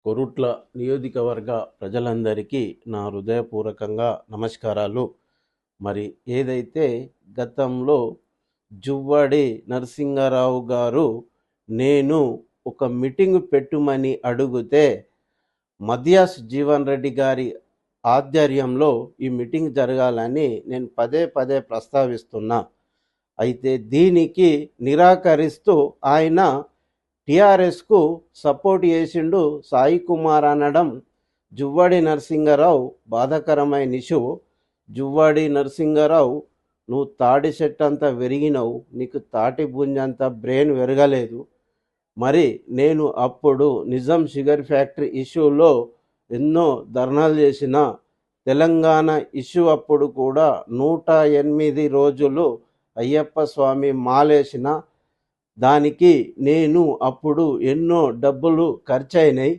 కొరుట్ల నియోజకవర్గ ప్రజలందరికీ నా హృదయపూర్వకంగా నమస్కారాలు. మరి ఏదైతే గతంలో జువ్వాడి నరసింహారావు గారు నేను ఒక మీటింగ్ పెట్టుమని అడిగితే మద్యాస్ జీవన్ రెడ్డి గారి ఆధ్వర్యంలో ఈ మీటింగ్ జరగాలని నేను పదే పదే ప్రస్తావిస్తున్నా. అయితే దీనికి నిరాకరిస్తూ ఆయన టీఆర్ఎస్కు సపోర్ట్ చేసిండు సాయి కుమార్ అనడం జువ్వాడి నరసింహారావు బాధాకరమైన ఇష్యూ. జువ్వాడి నరసింహారావు, నువ్వు తాటి చెట్టు అంతా విరిగినవు, నీకు తాటి బుంజంత బ్రెయిన్ విరగలేదు. మరి నేను అప్పుడు నిజాం షుగర్ ఫ్యాక్టరీ ఇష్యూలో ఎన్నో ధర్నాలు చేసిన, తెలంగాణ ఇష్యూ అప్పుడు కూడా 108 రోజులు అయ్యప్ప స్వామి మాలేసిన, దానికి నేను అప్పుడు ఎన్నో డబ్బులు ఖర్చు అయినాయి.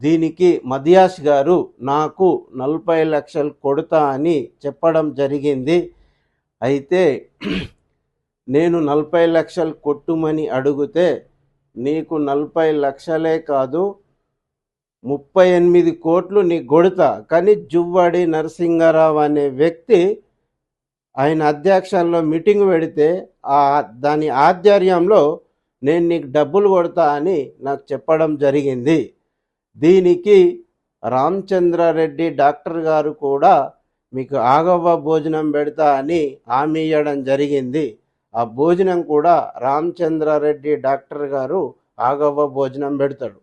దీనికి మద్యాస్ గారు నాకు 40 లక్షలు కొడతా అని చెప్పడం జరిగింది. అయితే నేను 40 లక్షలు కొట్టుమని అడిగితే నీకు 40 లక్షలే కాదు 38 కోట్లు నీకు కొడతా, కానీ జువ్వాడి నరసింహారావు అనే వ్యక్తి ఆయన అధ్యక్షంలో మీటింగ్ పెడితే దాని ఆధ్వర్యంలో నేను నీకు డబ్బులు కొడతా అని నాకు చెప్పడం జరిగింది. దీనికి రామచంద్రారెడ్డి డాక్టర్ గారు కూడా మీకు ఆగవ్వ భోజనం పెడతా అని హామీ ఇవ్వడం జరిగింది. ఆ భోజనం కూడా రామచంద్రారెడ్డి డాక్టర్ గారు ఆగవ్వ భోజనం పెడతాడు.